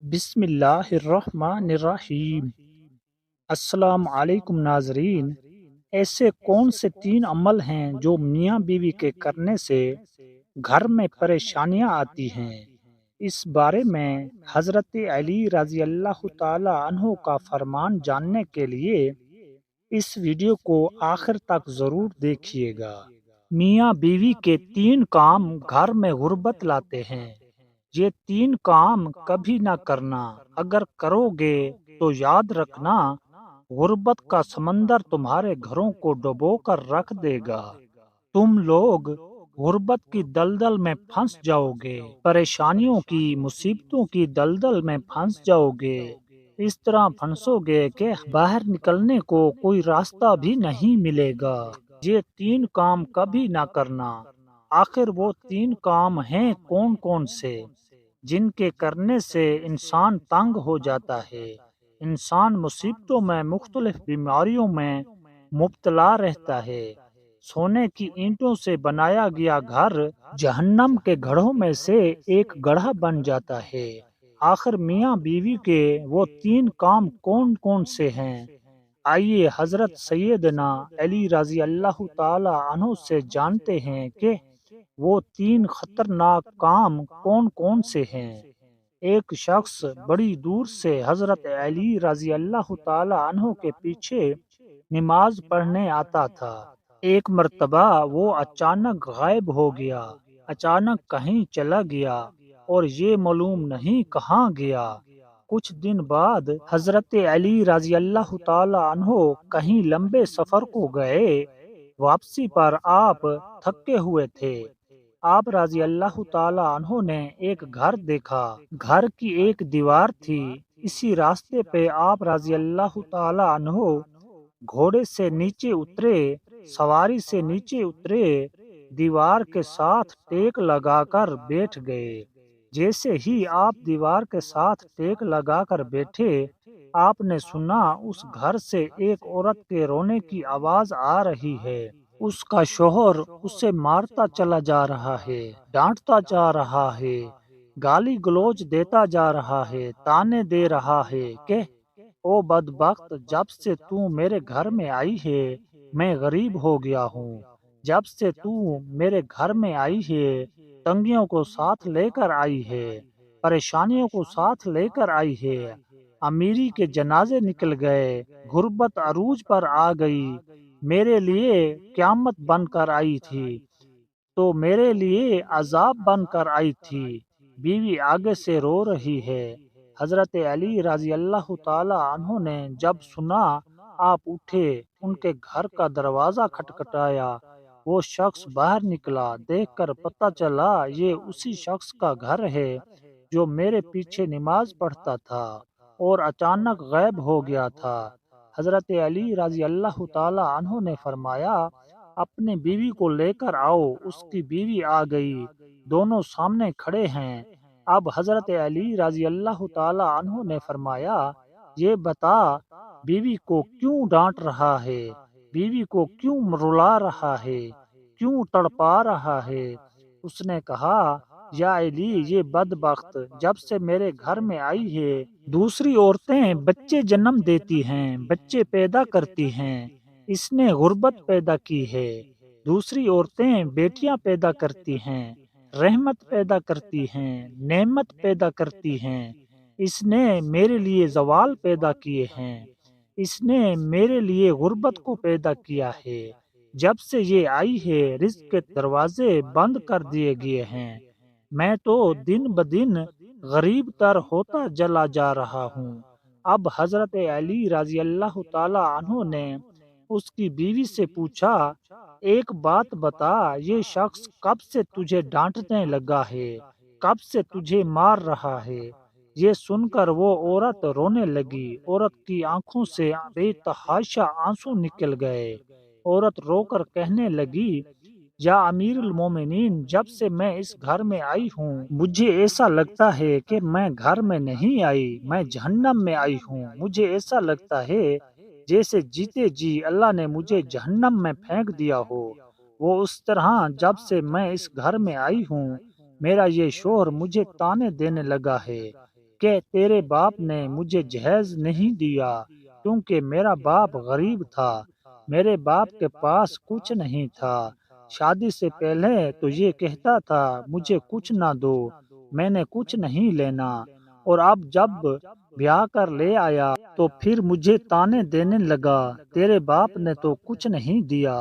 بسم اللہ الرحمن الرحیم۔ السلام علیکم ناظرین۔ ایسے کون سے تین عمل ہیں جو میاں بیوی کے کرنے سے گھر میں پریشانیاں آتی ہیں؟ اس بارے میں حضرت علی رضی اللہ تعالی عنہ کا فرمان جاننے کے لیے اس ویڈیو کو آخر تک ضرور دیکھیے گا۔ میاں بیوی کے تین کام گھر میں غربت لاتے ہیں۔ یہ تین کام کبھی نہ کرنا، اگر کرو گے تو یاد رکھنا غربت کا سمندر تمہارے گھروں کو ڈبو کر رکھ دے گا۔ تم لوگ غربت کی دلدل میں پھنس جاؤ گے، پریشانیوں کی مصیبتوں کی دلدل میں پھنس جاؤ گے، اس طرح پھنسو گے کہ باہر نکلنے کو کوئی راستہ بھی نہیں ملے گا۔ یہ تین کام کبھی نہ کرنا۔ آخر وہ تین کام ہیں کون کون سے جن کے کرنے سے انسان تنگ ہو جاتا ہے، انسان مصیبتوں میں، مختلف بیماریوں میں مبتلا رہتا ہے۔ سونے کی اینٹوں سے بنایا گیا گھر جہنم کے گڑھوں میں سے ایک گڑھا بن جاتا ہے۔ آخر میاں بیوی کے وہ تین کام کون کون سے ہیں؟ آئیے حضرت سیدنا علی رضی اللہ تعالی عنہ سے جانتے ہیں کہ وہ تین خطرناک کام کون کون سے ہیں۔ ایک شخص بڑی دور سے حضرت علی رضی اللہ تعالی عنہ کے پیچھے نماز پڑھنے آتا تھا۔ ایک مرتبہ وہ اچانک غائب ہو گیا، اچانک کہیں چلا گیا اور یہ معلوم نہیں کہاں گیا۔ کچھ دن بعد حضرت علی رضی اللہ تعالی عنہ کہیں لمبے سفر کو گئے۔ واپسی پر آپ تھکے ہوئے تھے۔ آپ رضی اللہ تعالی عنہ نے ایک گھر دیکھا۔ گھر کی ایک دیوار تھی۔ اسی راستے پہ آپ رضی اللہ تعالی عنہ گھوڑے سے نیچے اترے، سواری سے نیچے اترے، دیوار کے ساتھ ٹیک لگا کر بیٹھ گئے۔ جیسے ہی آپ دیوار کے ساتھ ٹیک لگا کر بیٹھے، آپ نے سنا اس گھر سے ایک عورت کے رونے کی آواز آ رہی ہے۔ اس کا شوہر اسے مارتا چلا جا رہا ہے، ڈانٹتا جا رہا ہے، گالی گلوچ دیتا جا رہا ہے، تانے دے رہا ہے کہ او بدبخت، جب سے تو میرے گھر میں آئی ہے میں غریب ہو گیا ہوں۔ جب سے تو میرے گھر میں آئی ہے تنگیوں کو ساتھ لے کر آئی ہے، پریشانیوں کو ساتھ لے کر آئی ہے، امیری کے جنازے نکل گئے، غربت عروج پر آ گئی، میرے لیے قیامت بن کر آئی تھی تو میرے لیے عذاب بن کر آئی تھی۔ بیوی آگے سے رو رہی ہے۔ حضرت علی رضی اللہ تعالی عنہ نے جب سنا، آپ اٹھے، ان کے گھر کا دروازہ کھٹکھٹایا۔ وہ شخص باہر نکلا، دیکھ کر پتہ چلا یہ اسی شخص کا گھر ہے جو میرے پیچھے نماز پڑھتا تھا اور اچانک غائب ہو گیا تھا۔ حضرت علی رضی اللہ تعالی عنہ نے فرمایا، اپنی بیوی کو لے کر آؤ۔ اس کی بیوی آ گئی، دونوں سامنے کھڑے ہیں۔ اب حضرت علی رضی اللہ تعالی عنہ نے فرمایا، یہ بتا بیوی کو کیوں ڈانٹ رہا ہے، بیوی کو کیوں رلا رہا ہے، کیوں تڑپا رہا ہے؟ اس نے کہا، یا علی، یہ بدبخت جب سے میرے گھر میں آئی ہے دوسری عورتیں بچے جنم دیتی ہیں، بچے پیدا کرتی ہیں، اس نے غربت پیدا کی ہے۔ دوسری عورتیں بیٹیاں پیدا کرتی ہیں، رحمت پیدا کرتی ہیں، نعمت پیدا کرتی ہیں، اس نے میرے لیے زوال پیدا کیے ہیں، اس نے میرے لیے غربت کو پیدا کیا ہے۔ جب سے یہ آئی ہے رزق کے دروازے بند کر دیے گئے ہیں، میں تو دن بدن غریب تر ہوتا چلا جا رہا ہوں۔ اب حضرت علی رضی اللہ تعالی عنہ نے اس کی بیوی سے پوچھا، ایک بات بتا، یہ شخص کب سے تجھے ڈانٹنے لگا ہے، کب سے تجھے مار رہا ہے؟ یہ سن کر وہ عورت رونے لگی۔ عورت کی آنکھوں سے بے تحاشا آنسو نکل گئے۔ عورت رو کر کہنے لگی، یا امیر المومنین، جب سے میں اس گھر میں آئی ہوں مجھے ایسا لگتا ہے کہ میں گھر میں نہیں آئی، میں جہنم میں آئی ہوں۔ مجھے ایسا لگتا ہے جیسے جیتے جی اللہ نے مجھے جہنم میں پھینک دیا ہو۔ وہ اس طرح جب سے میں اس گھر میں آئی ہوں میرا یہ شوہر مجھے تانے دینے لگا ہے، کہ تیرے باپ نے مجھے جہیز نہیں دیا کیونکہ میرا باپ غریب تھا، میرے باپ کے پاس کچھ نہیں تھا۔ شادی سے پہلے تو یہ کہتا تھا مجھے کچھ نہ دو، میں نے کچھ نہیں لینا، اور اب جب بیاہ کر لے آیا تو پھر مجھے تانے دینے لگا، تیرے باپ نے تو کچھ نہیں دیا،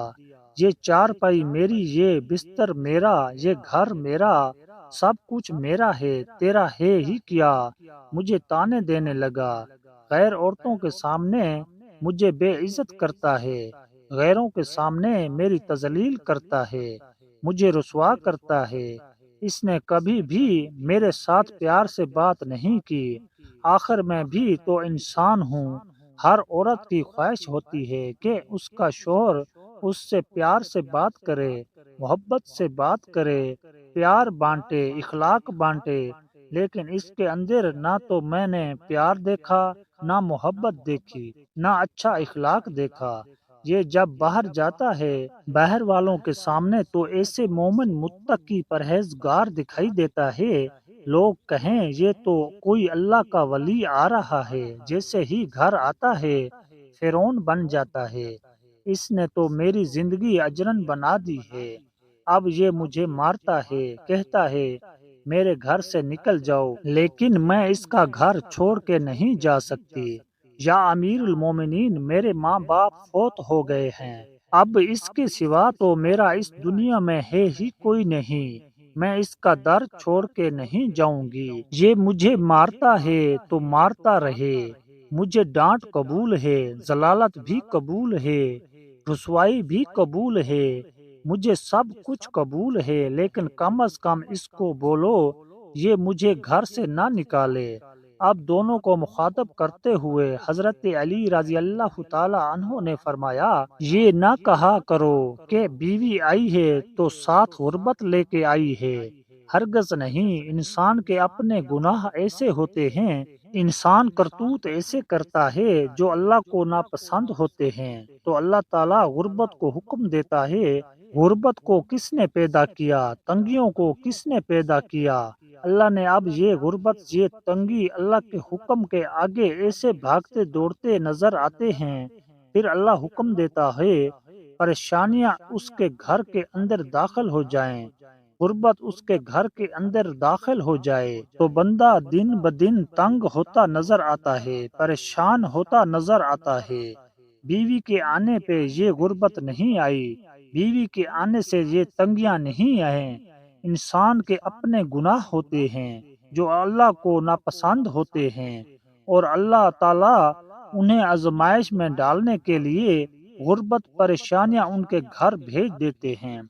یہ چارپائی میری، یہ بستر میرا، یہ گھر میرا، سب کچھ میرا ہے، تیرا ہے ہی کیا۔ مجھے تانے دینے لگا، غیر عورتوں کے سامنے مجھے بے عزت کرتا ہے، غیروں کے سامنے میری تذلیل کرتا ہے، مجھے رسوا کرتا ہے۔ اس نے کبھی بھی میرے ساتھ پیار سے بات نہیں کی۔ آخر میں بھی تو انسان ہوں، ہر عورت کی خواہش ہوتی ہے کہ اس کا شوہر اس سے پیار سے بات کرے، محبت سے بات کرے، پیار بانٹے، اخلاق بانٹے، لیکن اس کے اندر نہ تو میں نے پیار دیکھا، نہ محبت دیکھی، نہ اچھا اخلاق دیکھا۔ یہ جب باہر جاتا ہے باہر والوں کے سامنے تو ایسے مومن متقی پرہیزگار دکھائی دیتا ہے، لوگ کہیں یہ تو کوئی اللہ کا ولی آ رہا ہے، جیسے ہی گھر آتا ہے فرعون بن جاتا ہے، اس نے تو میری زندگی اجرن بنا دی ہے۔ اب یہ مجھے مارتا ہے، کہتا ہے میرے گھر سے نکل جاؤ، لیکن میں اس کا گھر چھوڑ کے نہیں جا سکتی۔ یا امیر المومنین، میرے ماں باپ فوت ہو گئے ہیں، اب اس کے سوا تو میرا اس دنیا میں ہے ہی کوئی نہیں، میں اس کا در چھوڑ کے نہیں جاؤں گی۔ یہ مجھے مارتا ہے تو مارتا رہے، مجھے ڈانٹ قبول ہے، ضلالت بھی قبول ہے، رسوائی بھی قبول ہے، مجھے سب کچھ قبول ہے، لیکن کم از کم اس کو بولو یہ مجھے گھر سے نہ نکالے۔ اب دونوں کو مخاطب کرتے ہوئے حضرت علی رضی اللہ تعالی عنہ نے فرمایا، یہ نہ کہا کرو کہ بیوی آئی ہے تو ساتھ غربت لے کے آئی ہے، ہرگز نہیں۔ انسان کے اپنے گناہ ایسے ہوتے ہیں، انسان کرتوت ایسے کرتا ہے جو اللہ کو ناپسند ہوتے ہیں، تو اللہ تعالیٰ غربت کو حکم دیتا ہے۔ غربت کو کس نے پیدا کیا؟ تنگیوں کو کس نے پیدا کیا؟ اللہ نے۔ اب یہ غربت، یہ تنگی اللہ کے حکم کے آگے ایسے بھاگتے دوڑتے نظر آتے ہیں، پھر اللہ حکم دیتا ہے پریشانیاں اس کے گھر کے اندر داخل ہو جائیں، غربت اس کے گھر کے اندر داخل ہو جائے تو بندہ دن بدن تنگ ہوتا نظر آتا ہے، پریشان ہوتا نظر آتا ہے۔ بیوی کے آنے پہ یہ غربت نہیں آئی، بیوی کے آنے سے یہ تنگیاں نہیں آئیں۔ انسان کے اپنے گناہ ہوتے ہیں جو اللہ کو ناپسند ہوتے ہیں، اور اللہ تعالیٰ انہیں آزمائش میں ڈالنے کے لیے غربت، پریشانیاں ان کے گھر بھیج دیتے ہیں۔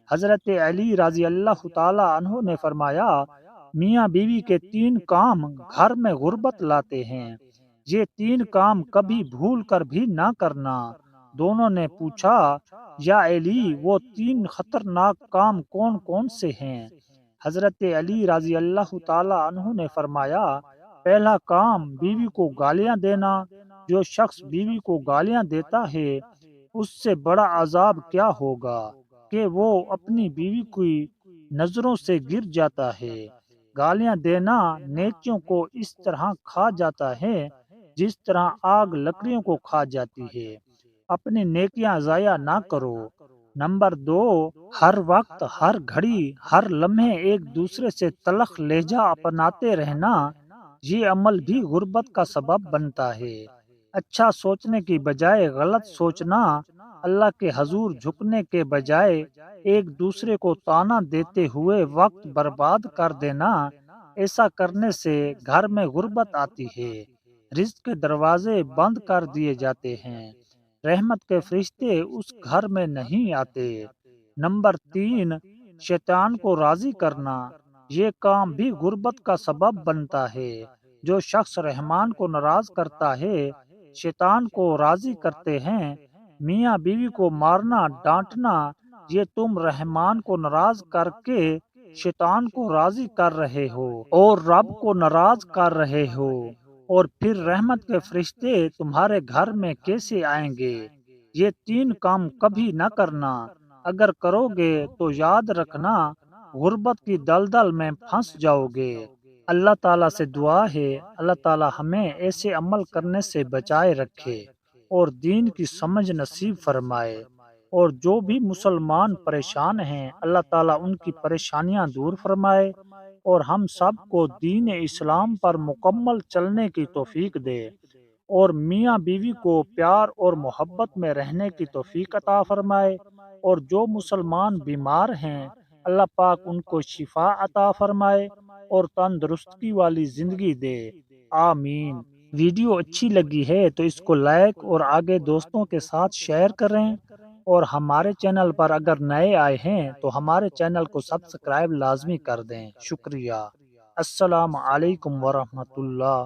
حضرت علی رضی اللہ تعالی عنہ نے فرمایا، میاں بیوی کے 3 کام گھر میں غربت لاتے ہیں، یہ 3 کام کبھی بھول کر بھی نہ کرنا۔ دونوں نے پوچھا، یا علی وہ 3 خطرناک کام کون کون سے ہیں؟ حضرت علی رضی اللہ تعالی عنہ نے فرمایا، پہلا کام بیوی کو گالیاں دینا، جو شخص بیوی کو گالیاں دیتا ہے اس سے بڑا عذاب کیا ہوگا کہ وہ اپنی بیوی کی نظروں سے گر جاتا ہے۔ گالیاں دینا نیکیوں کو اس طرح کھا جاتا ہے جس طرح آگ لکڑیوں کو کھا جاتی ہے۔ اپنی نیکیاں ضائع نہ کرو۔ نمبر 2، ہر وقت، ہر گھڑی، ہر لمحے ایک دوسرے سے تلخ لہجہ اپناتے رہنا، یہ عمل بھی غربت کا سبب بنتا ہے۔ اچھا سوچنے کی بجائے غلط سوچنا، اللہ کے حضور جھکنے کے بجائے ایک دوسرے کو طعنہ دیتے ہوئے وقت برباد کر دینا، ایسا کرنے سے گھر میں غربت آتی ہے، رزق کے دروازے بند کر دیے جاتے ہیں، رحمت کے فرشتے اس گھر میں نہیں آتے۔ نمبر 3، شیطان کو راضی کرنا، یہ کام بھی غربت کا سبب بنتا ہے۔ جو شخص رحمان کو ناراض کرتا ہے، شیطان کو راضی کرتے ہیں۔ میاں بیوی کو مارنا، ڈانٹنا، یہ تم رحمان کو ناراض کر کے شیطان کو راضی کر رہے ہو اور رب کو ناراض کر رہے ہو، اور پھر رحمت کے فرشتے تمہارے گھر میں کیسے آئیں گے؟ یہ 3 کام کبھی نہ کرنا، اگر کرو گے تو یاد رکھنا غربت کی دلدل میں پھنس جاؤ گے۔ اللہ تعالیٰ سے دعا ہے اللہ تعالیٰ ہمیں ایسے عمل کرنے سے بچائے رکھے اور دین کی سمجھ نصیب فرمائے، اور جو بھی مسلمان پریشان ہیں اللہ تعالیٰ ان کی پریشانیاں دور فرمائے، اور ہم سب کو دین اسلام پر مکمل چلنے کی توفیق دے، اور میاں بیوی کو پیار اور محبت میں رہنے کی توفیق عطا فرمائے، اور جو مسلمان بیمار ہیں اللہ پاک ان کو شفا عطا فرمائے اور تندرستی والی زندگی دے، آمین۔ ویڈیو اچھی لگی ہے تو اس کو لائک اور آگے دوستوں کے ساتھ شیئر کریں، اور ہمارے چینل پر اگر نئے آئے ہیں تو ہمارے چینل کو سبسکرائب لازمی کر دیں۔ شکریہ۔ السلام علیکم ورحمۃ اللہ۔